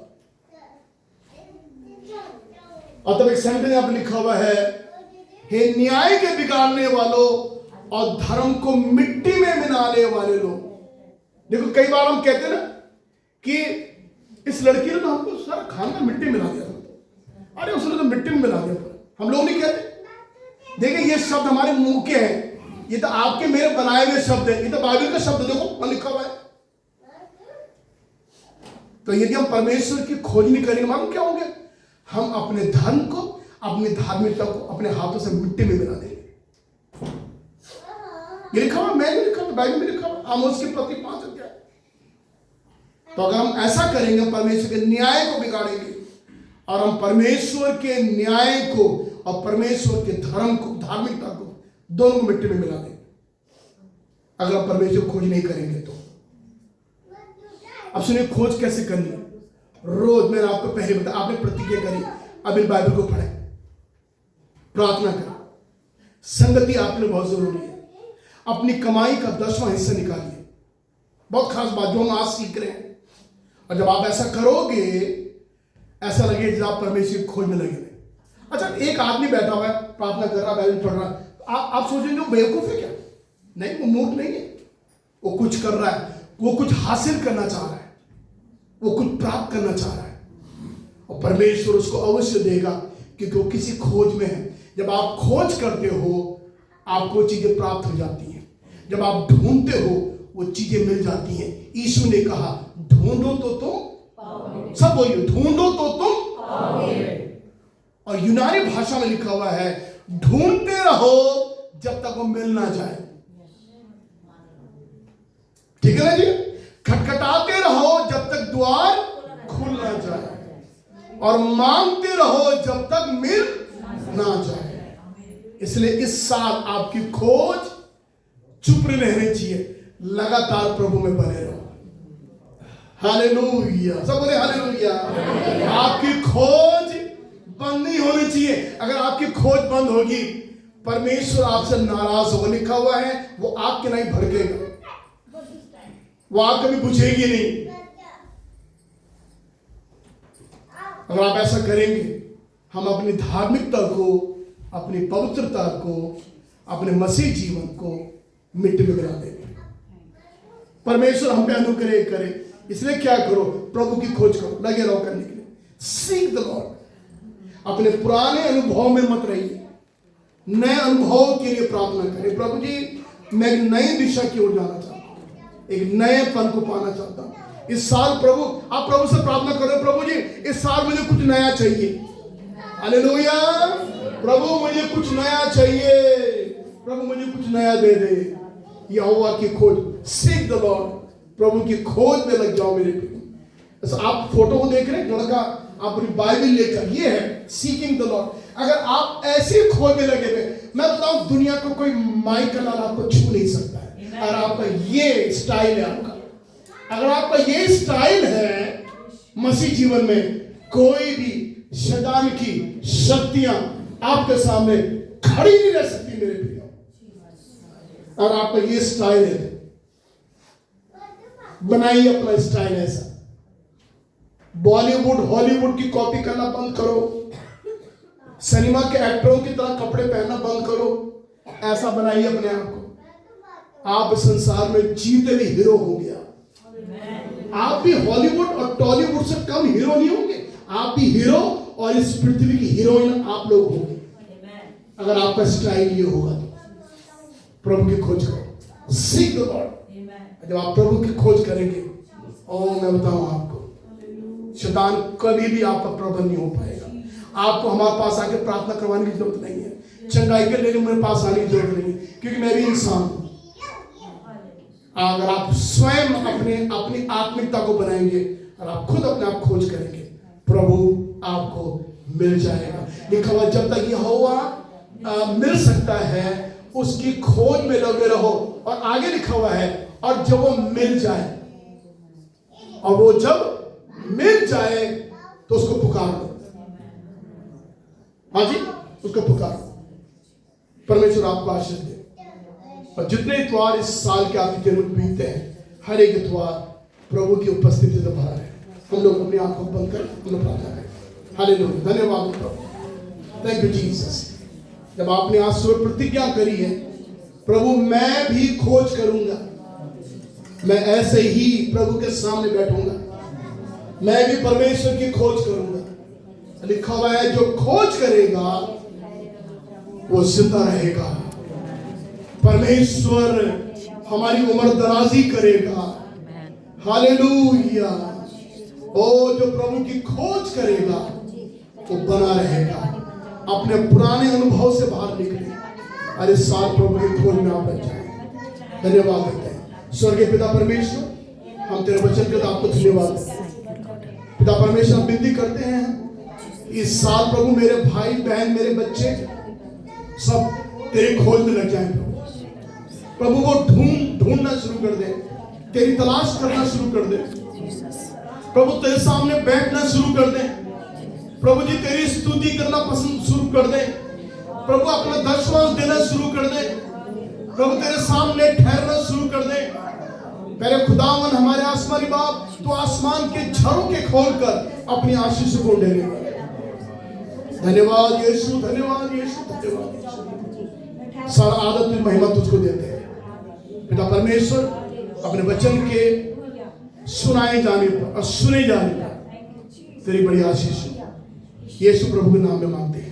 और तब एक सेंटेंस यहां पर लिखा हुआ है, हे न्याय के बिगाड़ने वालों और धर्म को मिट्टी में मिलाने वाले लोग। देखो कई बार हम कहते हैं ना कि इस लड़की ने तो हमको सारा खाना मिट्टी में मिला दिया, अरे उसने तो मिट्टी में मिला दिया। हम लोग नहीं कहते। देखिए ये शब्द हमारे मुंह के हैं, ये तो आपके मेरे बनाए हुए शब्द है, ये तो बाइबल का शब्द देखो वहां लिखा हुआ है। तो यदि हम परमेश्वर की खोज नहीं करेंगे, मालूम क्या होंगे, हम अपने धर्म को, अपनी धार्मिकता को अपने हाथों से मिट्टी में मिला देंगे। ये लिखा हुआ, मैं नहीं लिखा हुआ, बाइबल में लिखा हुआ, आमोस के प्रति 5 अध्याय। तो अगर हम ऐसा करेंगे, परमेश्वर के न्याय को बिगाड़ेंगे और हम परमेश्वर के न्याय को और परमेश्वर के धर्म को, धार्मिकता को, दोनों को मिट्टी में मिला देंगे अगर हम परमेश्वर खोज नहीं करेंगे तो। अब सुनिए खोज कैसे करनी है। रोज मैंने आपको पहले बताया, आपने प्रतिज्ञा करी, अब इन बाइबल को पढ़े, प्रार्थना करें, संगति आपके लिए बहुत जरूरी है। अपनी कमाई का 10वां हिस्सा निकालिए, बहुत खास बात जो हम आज सीख रहे हैं। और जब आप ऐसा करोगे, ऐसा लगे जब आप परमेश्वर की खोज में लगे रहे। अच्छा, एक आदमी बैठा हुआ है, प्रार्थना कर रहा है, बाइबल पढ़ रहा है, आप सोचेंगे वो बेवकूफ है क्या? नहीं, वो मूर्ख नहीं है, वो कुछ कर रहा है, वो कुछ हासिल करना चाह रहा है, वो कुछ प्राप्त करना चाह रहा है और परमेश्वर उसको अवश्य देगा, क्योंकि वो किसी खोज में है। जब आप खोज करते हो आपको चीजें प्राप्त हो जाती हैं, जब आप ढूंढते हो वो चीजें मिल जाती हैं। यीशु ने कहा ढूंढो तो तुम, सब बोलिए ढूंढो तो तुम पाओगे। और यूनानी भाषा में लिखा हुआ है ढूंढते रहो जब तक वो मिल ना जाए। ठीक है ना जी? खटखटाते रहो जब तक द्वार खुल ना जाए और मांगते रहो जब तक मिल ना जाए। इसलिए इस साल आपकी खोज चुप रहनी चाहिए, लगातार प्रभु में बने रहो। हालेलुया, सब बोले हालेलुया। आपकी खोज बंद नहीं होनी चाहिए। अगर आपकी खोज बंद होगी परमेश्वर आपसे नाराज होगा। लिखा हुआ है वो आग के नहीं भड़केगा, वो आग कभी बुझेगी नहीं। अगर आप ऐसा करेंगे हम अपनी धार्मिकता को, अपनी पवित्रता को, अपने मसीह जीवन को मिट्टी में मिला देंगे। परमेश्वर हम पे अनुग्रह करे। इसलिए क्या करो, प्रभु की खोज करो, लगे रहो करने के लिए। Seek the Lord. अपने पुराने अनुभव में मत रहिए, नए अनुभव के लिए प्रार्थना करें। प्रभु जी मैं एक नई दिशा की ओर जाना चाहता हूं, एक नए पल को पाना चाहता हूं। इस साल प्रभु, आप प्रभु से प्रार्थना करो, प्रभु जी इस साल मुझे कुछ नया चाहिए। हालेलुया। प्रभु मुझे कुछ नया चाहिए। प्रभु मुझे कुछ नया दे दे। यहोवा की खोज, सीक द लॉर्ड, प्रभु की खोज में लग जाओ मेरे प्रिय। ऐसा आप फोटो को देख रहे हैं, लड़का अपनी बाइबल लेकर, ये है सीकिंग द लॉर्ड। अगर आप ऐसी खोज में लगे हुए, मैं बताऊं दुनिया को कोई माइकल आपको छू नहीं सकता है। अगर आपका ये स्टाइल है, अगर आपका ये स्टाइल है मसीह जीवन में, कोई भी शैतान की शक्तियां आपके सामने खड़ी नहीं रह सकती मेरे प्रिय। और आपका ये स्टाइल है, बनाइए अपना स्टाइल ऐसा। बॉलीवुड हॉलीवुड की कॉपी करना बंद करो, सिनेमा के एक्टरों की तरह कपड़े पहनना बंद करो, ऐसा बनाइए अपने आप को। आप इस संसार में जीते भी हीरो होंगे। आप भी हॉलीवुड और टॉलीवुड से कम हीरो नहीं होंगे, आप भी हीरो और इस पृथ्वी की हीरोइन आप लोग होंगे। अगर आपका स्टाइल ये होगा तो प्रभु की खोज करो, सीक द लॉर्ड। जब आप प्रभु की खोज करेंगे, और मैं बताऊं आपको, शैतान कभी भी आपका प्रबंध नहीं हो पाएगा। आपको हमारे पास आके प्रार्थना करवाने की जरूरत नहीं है, चंगाई के लिए मेरे पास आने की जरूरत नहीं है, क्योंकि मैं भी इंसान हूं। अगर आप स्वयं अपनी आत्मिकता को बनाएंगे और आप खुद अपने आप खोज करेंगे, प्रभु आपको मिल जाएगा। लिखा हुआ जब तक यहोवा मिल सकता है उसकी खोज में लगे रहो। और आगे लिखा हुआ है, और जब वो मिल जाए, और वो जब मिल जाए तो उसको पुकारो। हाँ जी, उसको पुकारो। परमेश्वर आपको आशीष दे। और जितने इतवार इस साल के आपके जीवन में बीतते हैं, हर एक इतवार प्रभु की उपस्थिति से भरा है। हम लोग अपनी आंखों को बंद कर हम लोग प्रार्थना करें। हालेलुया, धन्यवाद प्रभु, थैंक यू जीसस। जब आपने आज सुबह प्रतिज्ञा करी है, प्रभु मैं भी खोज करूंगा, मैं ऐसे ही प्रभु के सामने बैठूंगा, मैं भी परमेश्वर की खोज करूंगा। लिखा हुआ है जो खोज करेगा वो जिंदा रहेगा। परमेश्वर हमारी उम्र दराजी करेगा। हालेलुया। ओ जो प्रभु की खोज करेगा वो बना रहेगा, अपने पुराने अनुभव से बाहर निकले। अरे साल प्रभु की खोज में आप बच जाए। धन्यवाद देते हैं स्वर्गीय पिता परमेश्वर, हम तेरे वचन के लिए आपको धन्यवाद देते हैं। पिता परमेश्वर, हम विनती करते हैं इस साल प्रभु मेरे भाई बहन मेरे बच्चे सब तेरे खोज में लग जाए। प्रभु वो ढूंढना शुरू कर दे, तेरी तलाश करना शुरू कर दे। प्रभु तेरे सामने बैठना शुरू कर दे। प्रभु जी तेरी स्तुति करना पसंद शुरू कर दे। प्रभु अपना दर्शन देना शुरू कर दे। प्रभु तेरे सामने ठहरना शुरू कर दे। मेरे खुदावन हमारे आसमानी बाप, तो आसमान के झरोखे खोलकर अपनी आशीष को ढेले। धन्यवाद यीशु, धन्यवाद यीशु, धन्यवाद यीशु। सारा आदत में महिमा तुझको देते हैं पिता परमेश्वर। अपने वचन के सुनाए जाने पर और सुने जाने पर तेरी बड़ी आशीष यीशु प्रभु के नाम में मांगते हैं।